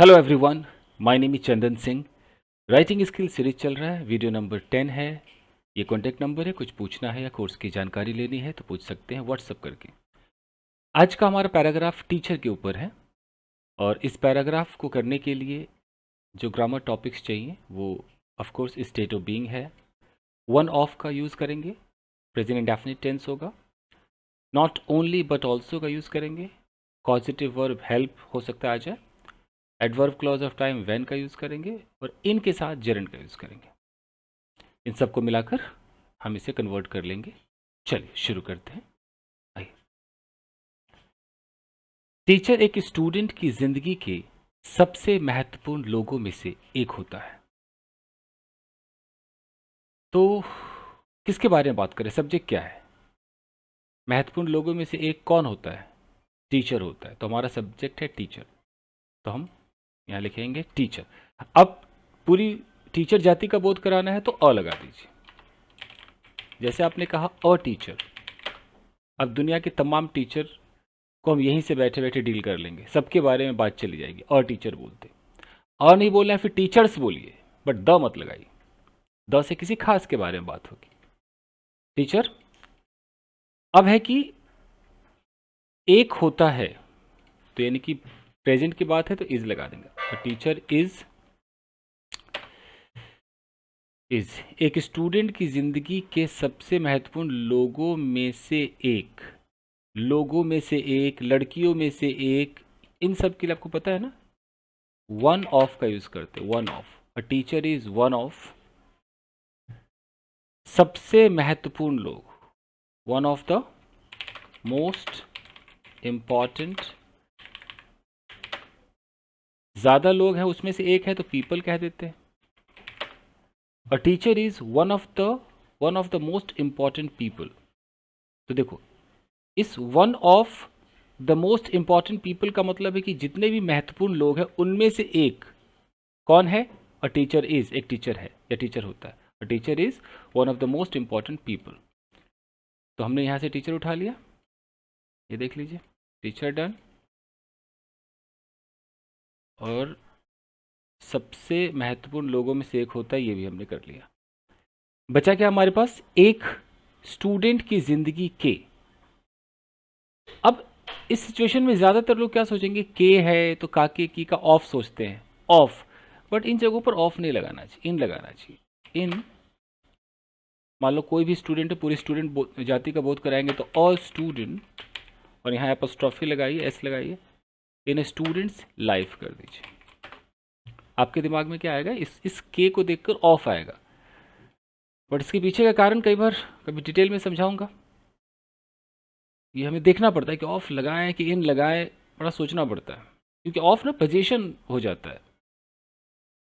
Hello everyone, my name is Chandan Singh. Writing skill series चल रहा है, वीडियो नंबर 10 है। ये कॉन्टैक्ट नंबर है, कुछ पूछना है या कोर्स की जानकारी लेनी है तो पूछ सकते हैं व्हाट्सअप करके। आज का हमारा पैराग्राफ टीचर के ऊपर है और इस पैराग्राफ को करने के लिए जो ग्रामर टॉपिक्स चाहिए वो of course state of being है। वन ऑफ का यूज़ करेंगे, प्रेजेंट इंडेफिनिट टेंस होगा। नॉट ओनली बट ऑल्सो का यूज़ करेंगे। पॉजिटिव वर्ब हेल्प हो सकता है आ जाए। Adverb clause of time when का यूज़ करेंगे और इन के साथ जेरेंड का यूज़ करेंगे। इन सबको मिलाकर हम इसे कन्वर्ट कर लेंगे। चलिए शुरू करते हैं। आइए। टीचर एक स्टूडेंट की जिंदगी के सबसे महत्वपूर्ण लोगों में से एक होता है। तो किसके बारे में बात करें, सब्जेक्ट क्या है? महत्वपूर्ण लोगों में से एक कौन होता है? टीचर होता है। तो हमारा सब्जेक्ट है टीचर, तो हम यहाँ लिखेंगे टीचर। अब पूरी टीचर जाति का बोध कराना है तो अ लगा दीजिए। जैसे आपने कहा अ टीचर, अब दुनिया के तमाम टीचर को हम यहीं से बैठे बैठे डील कर लेंगे, सबके बारे में बात चली जाएगी। और टीचर बोलते, और नहीं बोलना है फिर टीचर्स बोलिए, बट द मत लगाइए। द से किसी खास के बारे में बात होगी। टीचर अब है कि एक होता है, तो यानी कि प्रेजेंट की बात है तो इज लगा देंगे। तो टीचर इज एक स्टूडेंट की जिंदगी के सबसे महत्वपूर्ण लोगों में से एक। लोगों में से एक, लड़कियों में से एक, इन सब के लिए आपको पता है ना, वन ऑफ का यूज करते। One of, a teacher is one of सबसे महत्वपूर्ण लोग, one of the most important. ज्यादा लोग हैं उसमें से एक है तो पीपल कह देते हैं। A teacher is one of the most important people. तो देखो, इस one of the most important people का मतलब है कि जितने भी महत्वपूर्ण लोग हैं उनमें से एक कौन है? अ टीचर इज, एक टीचर है या टीचर होता है। A teacher is one of the most important people. तो हमने यहां से टीचर उठा लिया, ये देख लीजिए, टीचर डन। और सबसे महत्वपूर्ण लोगों में से एक होता है, ये भी हमने कर लिया। बचा क्या हमारे पास? एक स्टूडेंट की जिंदगी के। अब इस सिचुएशन में ज्यादातर लोग क्या सोचेंगे, के है तो काके की का ऑफ सोचते हैं, ऑफ। बट इन जगहों पर ऑफ नहीं लगाना चाहिए, इन लगाना चाहिए। इन, मान लो कोई भी स्टूडेंट है, पूरी स्टूडेंट जाति का बोध कराएंगे तो ऑल स्टूडेंट, और यहाँ एपोस्ट्रॉफी लगाइए, एस लगाइए, इन स्टूडेंट्स लाइफ कर दीजिए। आपके दिमाग में क्या आएगा? इस के को देखकर ऑफ आएगा, बट इसके पीछे का कारण कई बार कभी डिटेल में समझाऊंगा। ये हमें देखना पड़ता है कि ऑफ लगाएं कि इन लगाएं, बड़ा सोचना पड़ता है, क्योंकि ऑफ ना पोजीशन हो जाता है।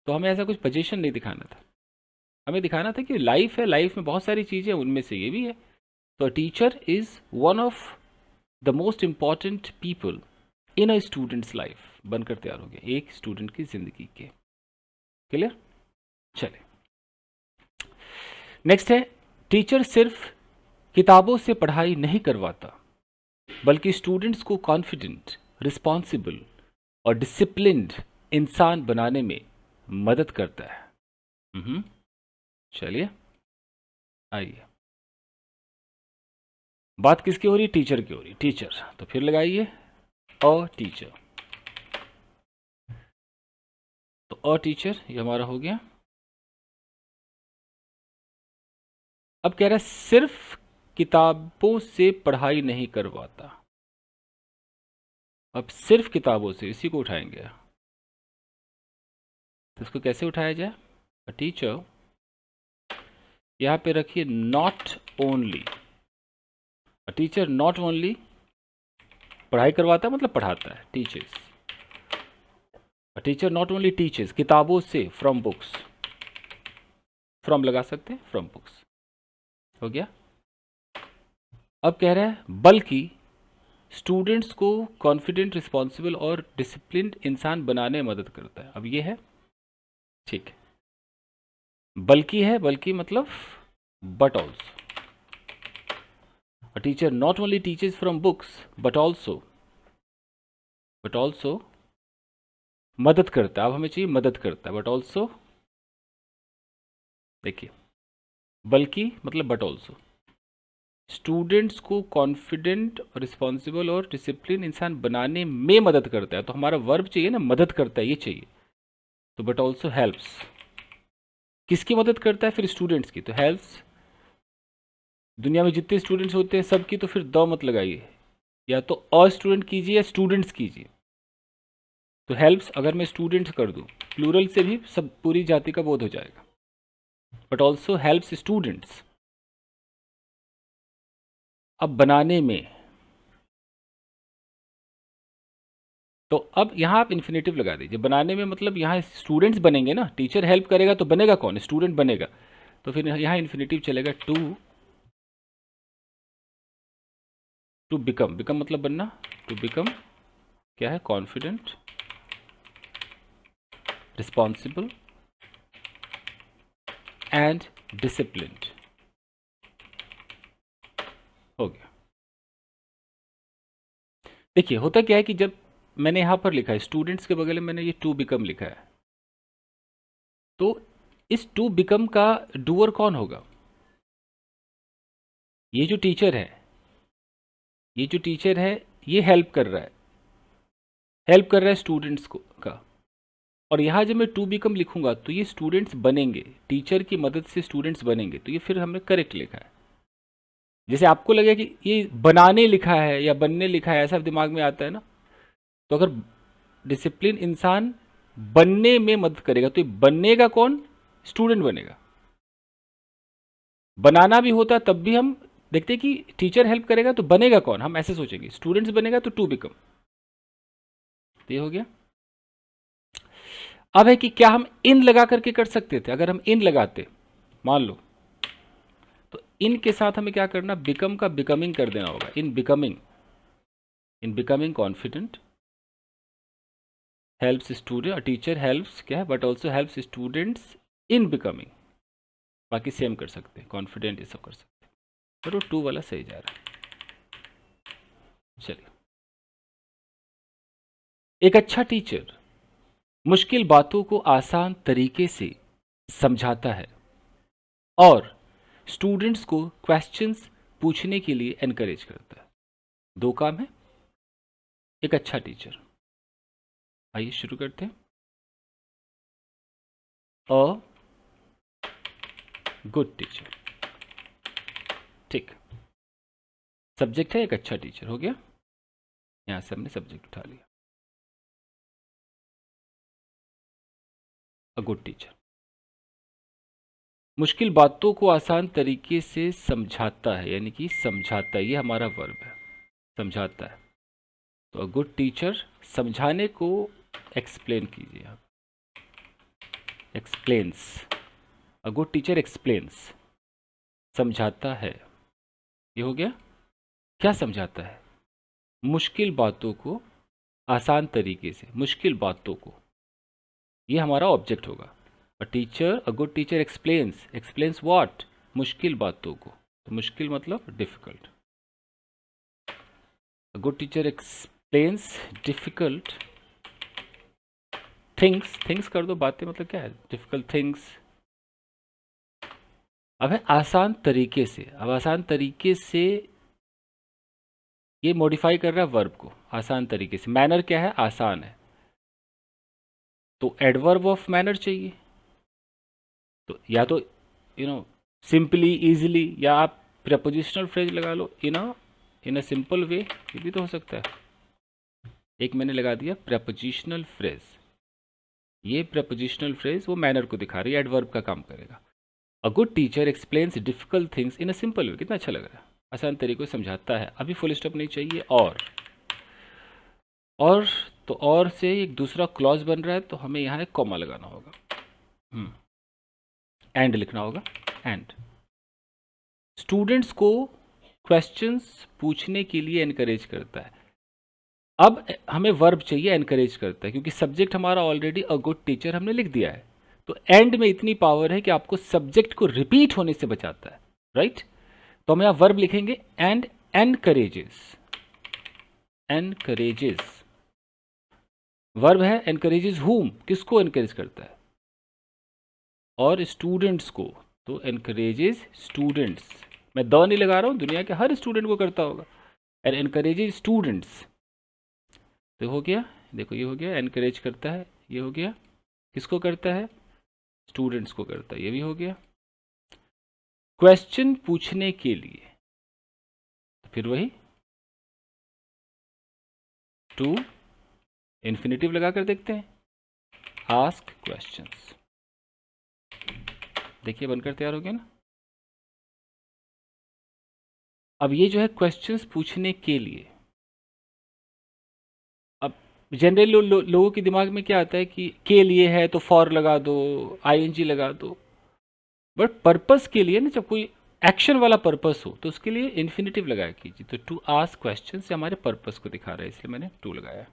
तो हमें ऐसा कुछ पोजीशन नहीं दिखाना था, हमें दिखाना था कि लाइफ है, लाइफ में बहुत सारी चीज़ें, उनमें से ये भी है। तो teacher is one of the most important people in a students life बनकर तैयार हो गया, एक स्टूडेंट की जिंदगी के। क्लियर? चले, नेक्स्ट है, टीचर सिर्फ किताबों से पढ़ाई नहीं करवाता बल्कि स्टूडेंट्स को कॉन्फिडेंट, रिस्पॉन्सिबल और डिसिप्लिन्ड इंसान बनाने में मदद करता है। चलिए आइए, बात किसकी हो रही? टीचर की हो रही। टीचर, तो फिर लगाइए अ टीचर। तो अ टीचर ये हमारा हो गया। अब कह रहा है सिर्फ किताबों से पढ़ाई नहीं करवाता। अब सिर्फ किताबों से, इसी को उठाएंगे, तो इसको कैसे उठाया जाए? अ टीचर, यहां पे रखिए not only. A teacher not only पढ़ाई करवाता है, मतलब पढ़ाता है, teachers. A teacher not only teachers, किताबों से, फ्रॉम बुक्स, फ्रॉम लगा सकते हैं, फ्रॉम बुक्स हो गया। अब कह रहा है बल्कि स्टूडेंट्स को कॉन्फिडेंट, रिस्पॉन्सिबल और डिसिप्लिन्ड इंसान बनाने में मदद करता है। अब ये है, ठीक है, बल्कि है, बल्कि मतलब but also. A teacher not only teachers from books but also मदद करता है, अब हमें चाहिए मदद करता है, बट ऑल्सो, देखिए बल्कि मतलब बट ऑल्सो, स्टूडेंट्स को कॉन्फिडेंट, रिस्पॉन्सिबल और डिसिप्लिन इंसान बनाने में मदद करता है। तो हमारा वर्ब चाहिए ना, मदद करता है, ये चाहिए। तो बट ऑल्सो हेल्प्स, किसकी मदद करता है फिर? स्टूडेंट्स की। तो हेल्प्स, दुनिया में जितने स्टूडेंट्स होते हैं सबकी, तो फिर द मत लगाइए, या तो अ स्टूडेंट कीजिए या स्टूडेंट्स कीजिए। तो हेल्प्स अगर मैं स्टूडेंट कर दूं, प्लूरल से भी सब पूरी जाति का बोध हो जाएगा। But also helps students. अब बनाने में, तो अब यहाँ आप इन्फिनेटिव लगा दीजिए। बनाने में मतलब यहाँ स्टूडेंट्स बनेंगे ना, टीचर हेल्प करेगा तो बनेगा कौन? स्टूडेंट बनेगा। तो फिर यहाँ इन्फिनेटिव चलेगा टू बिकम। बिकम मतलब बनना, टू बिकम क्या है? Confident, responsible and disciplined. हो गया। देखिए होता क्या है कि जब मैंने यहाँ पर लिखा है स्टूडेंट्स के बगल में मैंने ये टू बिकम लिखा है, तो इस टू बिकम का डूअर कौन होगा? ये जो टीचर है, ये जो टीचर है ये हेल्प कर रहा है, हेल्प कर रहा है स्टूडेंट्स को का। और यहाँ जब मैं टू बिकम लिखूंगा तो ये स्टूडेंट्स बनेंगे, टीचर की मदद से स्टूडेंट्स बनेंगे। तो ये फिर हमने करेक्ट लिखा है। जैसे आपको लगे कि ये बनाने लिखा है या बनने लिखा है, ऐसा दिमाग में आता है ना। तो अगर डिसिप्लिन इंसान बनने में मदद करेगा तो ये बनेगा कौन? स्टूडेंट बनेगा। बनाना भी होता तब भी हम देखते कि टीचर हेल्प करेगा तो बनेगा कौन? हम ऐसे सोचेंगे स्टूडेंट्स बनेगा तो टू बिकम। ये हो गया। अब है कि क्या हम इन लगा करके कर सकते थे? अगर हम इन लगाते, मान लो, तो इन के साथ हमें क्या करना? बिकम का बिकमिंग कर देना होगा। In becoming confident, helps student, teacher helps क्या है? But also helps students in becoming. बाकी सेम कर सकते हैं, कॉन्फिडेंट ये सब कर सकते हैं। चलो टू वाला सही जा रहा है। चलिए, एक अच्छा टीचर मुश्किल बातों को आसान तरीके से समझाता है और स्टूडेंट्स को क्वेश्चंस पूछने के लिए एनकरेज करता है। दो काम है, एक अच्छा टीचर। आइए शुरू करते हैं। अ गुड टीचर, ठीक। सब्जेक्ट है एक अच्छा टीचर, हो गया। यहां से हमने सब्जेक्ट उठा लिया, अ गुड टीचर। मुश्किल बातों को आसान तरीके से समझाता है, यानी कि समझाता है, ये हमारा वर्ब है, समझाता है। तो अ गुड टीचर, समझाने को एक्सप्लेन कीजिए आप, एक्सप्लेन्स। अ गुड टीचर एक्सप्लेन्स, समझाता है। ये हो गया। क्या समझाता है? मुश्किल बातों को आसान तरीके से, मुश्किल बातों को, ये हमारा ऑब्जेक्ट होगा। A teacher, a good teacher explains, explains what? मुश्किल बातों को। तो मुश्किल मतलब डिफिकल्ट। अ good teacher explains difficult things. Things कर दो, बातें मतलब क्या है? Difficult things. अब है आसान तरीके से। अब आसान तरीके से ये मॉडिफाई कर रहा है वर्ब को, आसान तरीके से। मैनर क्या है? आसान है, तो एडवर्ब ऑफ मैनर चाहिए। तो या तो सिंपली, इजीली, या आप प्रपोजिशनल फ्रेज लगा लो, इन अ सिंपल वे, ये भी तो हो सकता है। एक मैंने लगा दिया प्रपोजिशनल फ्रेज। ये प्रपोजिशनल फ्रेज वो मैनर को दिखा रही है, एडवर्ब का काम करेगा। अ good teacher explains difficult things in a simple वे। कितना अच्छा लग रहा है, आसान तरीके से समझाता है। अभी फुल स्टॉप नहीं चाहिए। और तो और से एक दूसरा क्लॉज बन रहा है, तो हमें यहाँ एक कॉमा लगाना होगा, एंड लिखना होगा। एंड स्टूडेंट्स को क्वेश्चंस पूछने के लिए एनकरेज करता है। अब हमें वर्ब चाहिए एनकरेज करता है, क्योंकि सब्जेक्ट हमारा ऑलरेडी अ गुड टीचर हमने लिख दिया है। तो एंड में इतनी पावर है कि आपको सब्जेक्ट को रिपीट होने से बचाता है, राइट। तो हम यहाँ वर्ब लिखेंगे एंड एनकरेजेस। एनकरेजेस वर्ब है एनकरेजेस whom, किसको एनकरेज करता है, और स्टूडेंट्स को, तो एनकरेजेस स्टूडेंट्स, मैं द नहीं लगा रहा हूँ, दुनिया के हर स्टूडेंट को करता होगा, एंड एनकरेजेस स्टूडेंट्स, तो हो गया, देखो ये हो गया, एनकरेज करता है, ये हो गया, किसको करता है, स्टूडेंट्स को करता है, ये भी हो गया। क्वेश्चन पूछने के लिए, तो फिर वही टू इन्फिनेटिव लगा कर देखते हैं, आस्क क्वेश्चंस, देखिए बनकर तैयार हो गया ना। अब ये जो है क्वेश्चंस पूछने के लिए, अब जनरली लोगों के दिमाग में क्या आता है कि के लिए है तो फॉर लगा दो, आईएनजी लगा दो, बट पर्पस के लिए ना, जब कोई एक्शन वाला पर्पस हो तो उसके लिए इन्फिनेटिव लगाया कीजिए। तो टू आस्क क्वेश्चन से हमारे पर्पस को दिखा रहा है, इसलिए मैंने टू लगाया।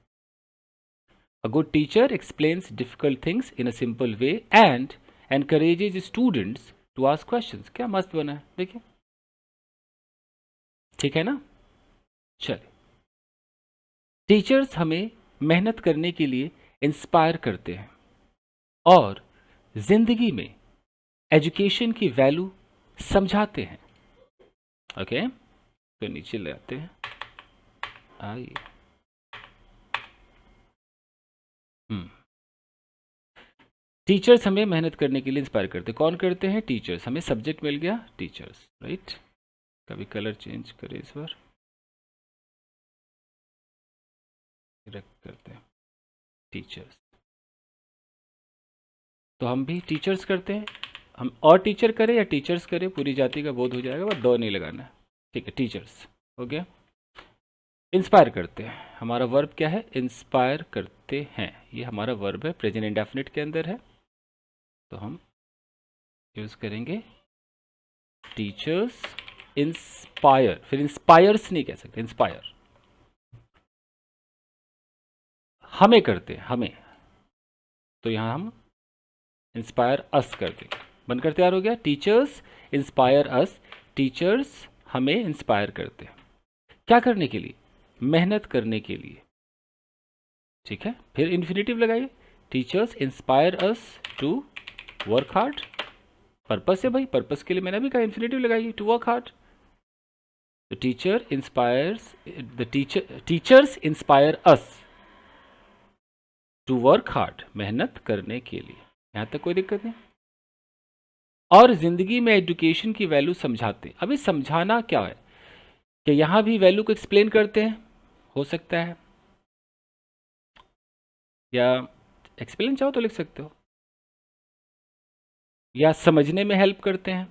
A good teacher explains difficult things in a simple way and encourages students to ask questions. क्या मस्त बना है, देखिए, ठीक है ना। चलिए, टीचर्स हमें मेहनत करने के लिए इंस्पायर करते हैं और जिंदगी में एजुकेशन की वैल्यू समझाते हैं। ओके, तो नीचे ले आते हैं, आइए। टीचर्स हमें मेहनत करने के लिए इंस्पायर करते हैं, कौन करते हैं, टीचर्स। हमें सब्जेक्ट मिल गया टीचर्स, राइट। कभी कलर चेंज करें इस बार, रख करते हैं टीचर्स, तो हम भी टीचर्स करते हैं। हम और टीचर करें या टीचर्स करें, पूरी जाति का बोध हो जाएगा, बस दो नहीं लगाना है, ठीक है, टीचर्स हो गया। इंस्पायर करते हैं, हमारा वर्ब क्या है, इंस्पायर करते हैं, ये हमारा वर्ब है, प्रेजेंट इंडेफिनिट के अंदर है, तो हम यूज करेंगे टीचर्स इंस्पायर, फिर इंस्पायर्स नहीं कह सकते, इंस्पायर हमें करते हैं, हमें, तो यहां हम इंस्पायर अस कर देंगे, बनकर तैयार हो गया। टीचर्स इंस्पायर अस, टीचर्स हमें इंस्पायर करते हैं, क्या करने के लिए, मेहनत करने के लिए, ठीक है। फिर इन्फिनेटिव लगाइए, teachers inspire us to work hard, purpose है भाई, पर्पस के लिए मैंने भी कहा इन्फिनेटिव लगाइए, to work hard. The teacher inspires, the teachers inspire us to work hard, मेहनत करने के लिए, यहां तक कोई दिक्कत नहीं। और जिंदगी में एजुकेशन की वैल्यू समझाते हैं। अभी समझाना क्या है, कि यहां भी वैल्यू को एक्सप्लेन करते हैं, हो सकता है, या एक्सप्लेन चाहो तो लिख सकते हो, या समझने में हेल्प करते हैं।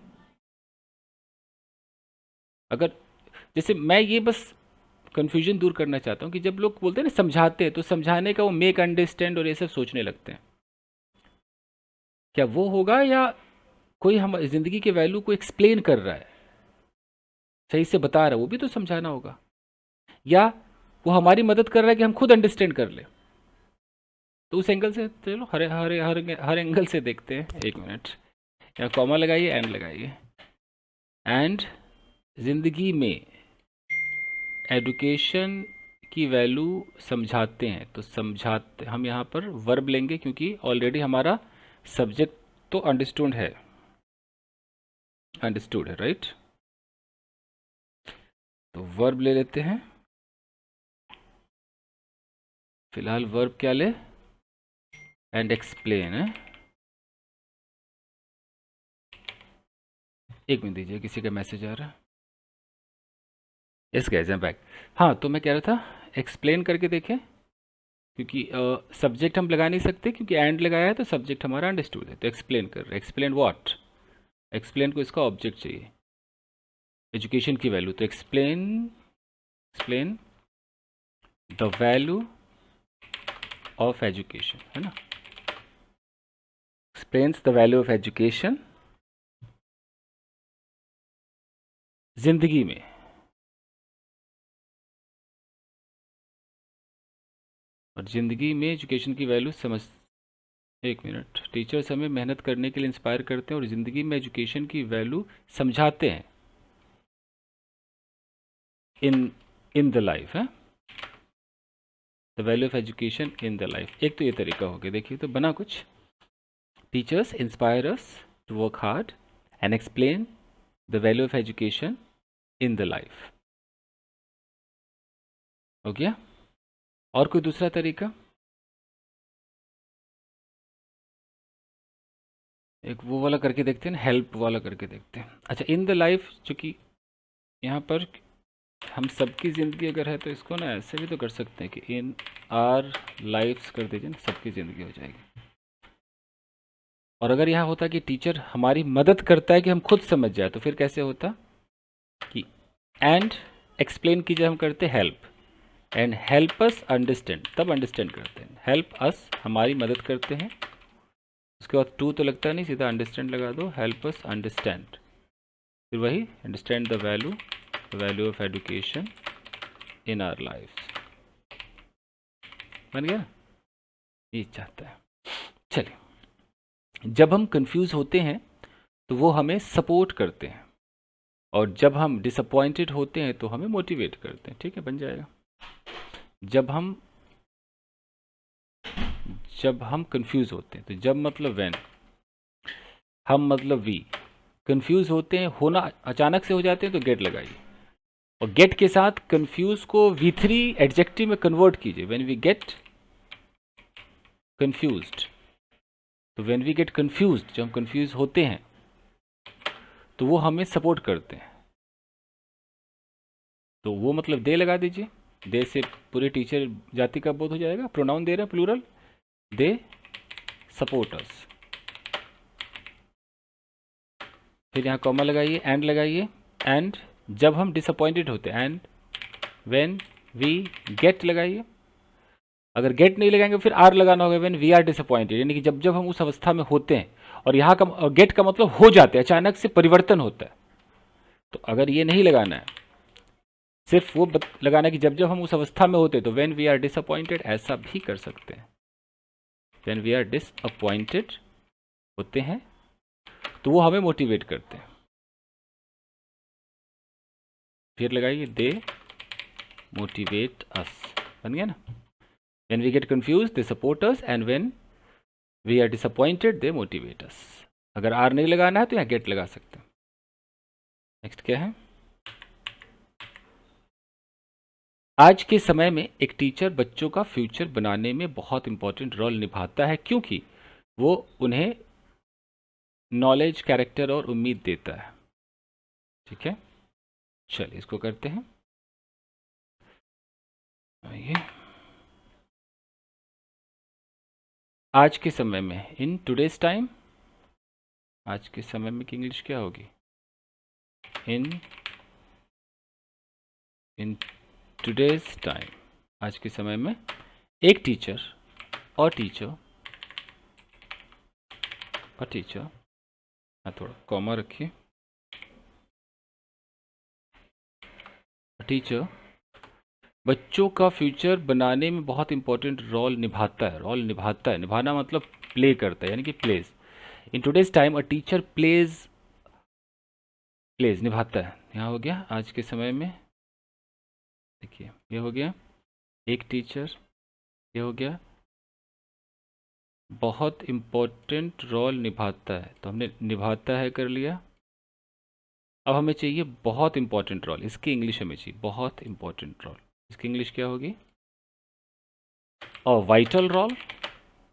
अगर जैसे मैं ये बस कंफ्यूजन दूर करना चाहता हूँ कि जब लोग बोलते हैं ना समझाते हैं, तो समझाने का वो मेक अंडरस्टैंड और ये सब सोचने लगते हैं, क्या वो होगा, या कोई हम जिंदगी के वैल्यू को एक्सप्लेन कर रहा है, सही से बता रहा है, वो भी तो समझाना होगा, या वो हमारी मदद कर रहा है कि हम खुद अंडरस्टैंड कर ले। तो उस एंगल से चलो हर हर हर हर एंगल से देखते हैं। एक मिनट, यहाँ कॉमा लगाइए, एंड लगाइए, एंड जिंदगी में एजुकेशन की वैल्यू समझाते हैं, तो समझाते हम यहाँ पर वर्ब लेंगे, क्योंकि ऑलरेडी हमारा सब्जेक्ट तो अंडरस्टूड है, अंडरस्टूड है, राइट। तो वर्ब ले लेते हैं, फिलहाल वर्ब क्या ले, एंड एक्सप्लेन है। एक मिनट दीजिए, किसी का मैसेज आ रहा है। Yes guys, I am back. हाँ, तो मैं कह रहा था एक्सप्लेन करके देखें, क्योंकि सब्जेक्ट हम लगा नहीं सकते, क्योंकि एंड लगाया है तो सब्जेक्ट हमारा अंडरस्टूड है, तो एक्सप्लेन कर रहे हैं। एक्सप्लेन व्हाट, एक्सप्लेन को इसका ऑब्जेक्ट चाहिए, एजुकेशन की वैल्यू, तो explain, explain the value of education, है ना, explains the value of education जिंदगी में, और जिंदगी में एजुकेशन की वैल्यू समझ, एक मिनट, टीचर्स हमें मेहनत करने के लिए इंस्पायर करते हैं और ज़िंदगी में एजुकेशन की वैल्यू समझाते हैं इन इन द लाइफ है। The value of education in the life. एक तो ये तरीका हो गया, देखिए तो बना कुछ, teachers inspire us to work hard and explain the value of education in the life. हो गया? और कोई दूसरा तरीका? एक वो वाला करके देखते हैं ना, हेल्प वाला करके देखते हैं। अच्छा, इन द लाइफ, चूँकि यहाँ पर हम सबकी ज़िंदगी अगर है तो इसको ना ऐसे भी तो कर सकते हैं कि इन आर लाइफ्स कर दीजिए ना, सबकी ज़िंदगी हो जाएगी। और अगर यहाँ होता कि टीचर हमारी मदद करता है कि हम खुद समझ जाए, तो फिर कैसे होता कि एंड एक्सप्लेन की जब हम करते help, and help us understand, तब अंडरस्टैंड करते हैं। हेल्प अस हमारी मदद करते हैं, उसके बाद टू तो लगता नहीं, सीधा अंडरस्टैंड लगा दो, हेल्प अस अंडरस्टैंड, फिर वही understand the value of education in our life. बन गया? ये चाहता है। चलिए, जब हम कंफ्यूज होते हैं तो वो हमें सपोर्ट करते हैं, और जब हम डिसअपॉइंटेड होते हैं तो हमें मोटिवेट करते हैं। ठीक है, बन जाएगा। जब हम कंफ्यूज होते हैं, तो जब मतलब व्हेन, हम मतलब वी, कंफ्यूज होते हैं, होना अचानक से हो जाते हैं तो गेट लगाइए, और गेट के साथ कंफ्यूज को V3 एडजेक्टिव में कन्वर्ट कीजिए। व्हेन वी गेट कंफ्यूज्ड, तो व्हेन वी गेट कंफ्यूज्ड, जब हम कंफ्यूज होते हैं तो वो हमें सपोर्ट करते हैं। तो वो मतलब दे लगा दीजिए, दे से पूरे टीचर जाति का बोध हो जाएगा। प्रोनाउन दे रहे हैं प्लूरल, दे सपोर्ट अस। फिर यहाँ कॉमा लगाइए, एंड लगाइए, एंड जब हम डिसअपॉइंटेड होते हैं, एंड व्हेन वी गेट लगाइए। अगर गेट नहीं लगाएंगे फिर आर लगाना होगा, व्हेन वी आर डिसअपॉइंटेड, यानी कि जब हम उस अवस्था में होते हैं। और यहाँ का गेट का मतलब हो जाते हैं, अचानक से परिवर्तन होता है। तो अगर ये नहीं लगाना है, सिर्फ वो लगाना है कि जब हम उस अवस्था में होते हैं, तो व्हेन वी आर डिसअपॉइंटेड ऐसा भी कर सकते हैं। व्हेन वी आर डिसअपॉइंटेड होते हैं तो वो हमें मोटिवेट करते हैं। फिर लगाइए, दे मोटिवेट अस। बन गया ना? When we get confused, they support us, and when we are disappointed, they motivate us. अगर आर नहीं लगाना है तो यहाँ गेट लगा सकते हैं। नेक्स्ट क्या है? आज के समय में एक टीचर बच्चों का फ्यूचर बनाने में बहुत इंपॉर्टेंट रोल निभाता है, क्योंकि वो उन्हें नॉलेज, कैरेक्टर और उम्मीद देता है। ठीक है, चलिए इसको करते हैं। आइए, आज के समय में, इन टुडेज टाइम, आज के समय में की इंग्लिश क्या होगी? इन टुडेज टाइम, आज के समय में एक टीचर और टीचर, थोड़ा कॉमा रखिए, टीचर बच्चों का फ्यूचर बनाने में बहुत इंपॉर्टेंट रोल निभाता है। निभाना मतलब प्ले करता है, यानी कि pledge. In today's time a teacher pledge निभाता है। यहाँ हो गया आज के समय में, देखिए ये हो गया एक टीचर, ये हो गया बहुत इम्पोर्टेंट रोल निभाता है, तो हमने निभाता है कर लिया। अब हमें चाहिए बहुत इम्पोर्टेंट रोल, इसकी इंग्लिश हमें चाहिए बहुत इम्पोर्टेंट रोल। इसकी इंग्लिश क्या होगी? और वाइटल रोल।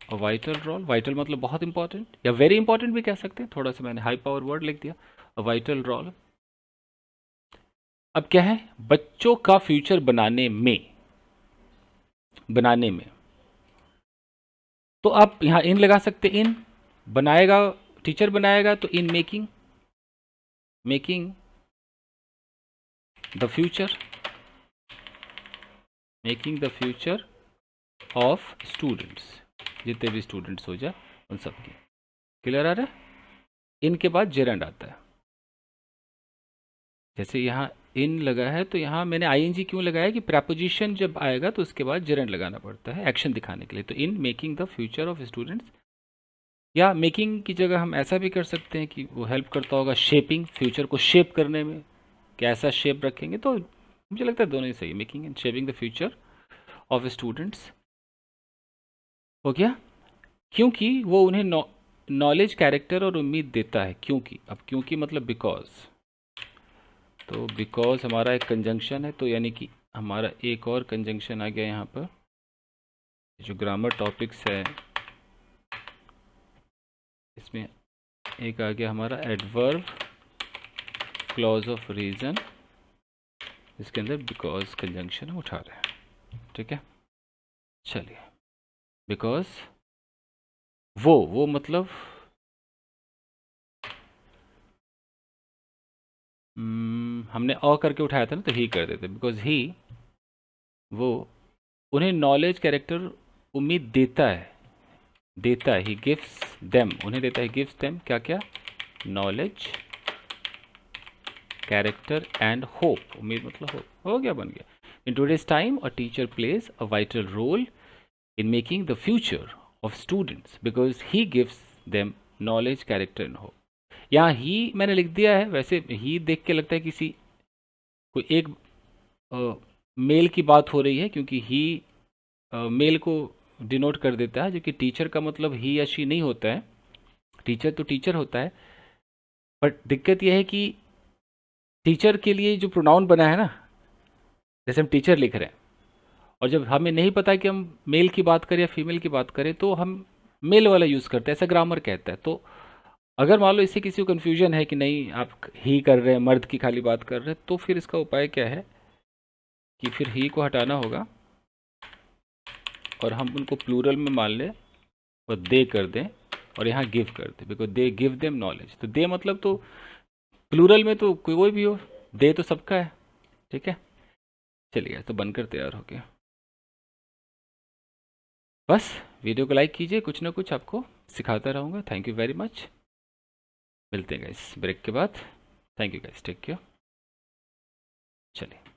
और वाइटल मतलब बहुत इंपॉर्टेंट, या वेरी इंपॉर्टेंट भी कह सकते हैं, थोड़ा सा मैंने हाई पावर वर्ड लिख दिया। Vital role. अब क्या है? बच्चों का फ्यूचर बनाने में तो आप यहां इन लगा सकते, इन बनाएगा, टीचर बनाएगा तो in making the future of students, जितने भी स्टूडेंट्स हो जाए उन सबकी। क्लियर आ रहा है? इनके बाद जेरेंड आता है। जैसे यहाँ इन लगा है तो यहाँ मैंने आईएनजी क्यों लगाया कि प्रेपोजिशन जब आएगा तो उसके बाद जेरेंड लगाना पड़ता है एक्शन दिखाने के लिए। तो in making the future of students, या मेकिंग की जगह हम ऐसा भी कर सकते हैं कि वो हेल्प करता होगा शेपिंग, फ्यूचर को शेप करने में, कैसा शेप रखेंगे। तो मुझे लगता है दोनों ही सही, making and shaping the future of students. हो गया, क्योंकि वो उन्हें नॉलेज, कैरेक्टर और उम्मीद देता है। क्योंकि, अब क्योंकि मतलब बिकॉज, तो बिकॉज हमारा एक कंजंक्शन है, तो यानी कि हमारा एक और कंजंक्शन आ गया यहाँ पर। जो ग्रामर टॉपिक्स है इसमें एक आ गया हमारा एडवर्ब क्लॉज ऑफ रीजन, इसके अंदर बिकॉज कंजंक्शन हम उठा रहे हैं। ठीक है, चलिए, बिकॉज वो मतलब हमने अ करके उठाया था ना, तो ही कर देते, बिकॉज ही, वो उन्हें नॉलेज, कैरेक्टर, उम्मीद देता है, देता है, ही गिव्स देम, उन्हें देता है, गिव्स देम क्या क्या, नॉलेज, कैरेक्टर एंड होप, उम्मीद मतलब होप। हो गया, बन गया। In today's time a teacher plays a vital role in making the future of students because he gives them knowledge, character and hope। यहाँ ही मैंने लिख दिया है, वैसे ही देख के लगता है किसी कोई एक मेल की बात हो रही है, क्योंकि ही मेल को डिनोट कर देता है, जो कि टीचर का मतलब ही या शी नहीं होता है। टीचर तो टीचर होता है, बट दिक्कत यह है कि टीचर के लिए जो प्रोनाउन बना है ना, जैसे हम टीचर लिख रहे हैं, और जब हमें नहीं पता कि हम मेल की बात करें या फीमेल की बात करें, तो हम मेल वाला यूज़ करते हैं, ऐसा ग्रामर कहता है। तो अगर मान लो इससे किसी को कन्फ्यूजन है कि नहीं आप ही कर रहे हैं, मर्द की खाली बात कर रहे हैं, तो फिर इसका उपाय क्या है कि फिर ही को हटाना होगा और हम उनको प्लूरल में मान लें और दे कर दें, और यहाँ गिव कर दें, because they give them knowledge. तो दे मतलब तो प्लूरल में तो कोई भी हो, दे तो सबका है। ठीक है, चलिए, तो बनकर तैयार हो गया। बस वीडियो को लाइक कीजिए, कुछ ना कुछ आपको सिखाता रहूँगा। थैंक यू वेरी मच, मिलते हैं गाइस ब्रेक के बाद। Thank you guys, take care. चलिए।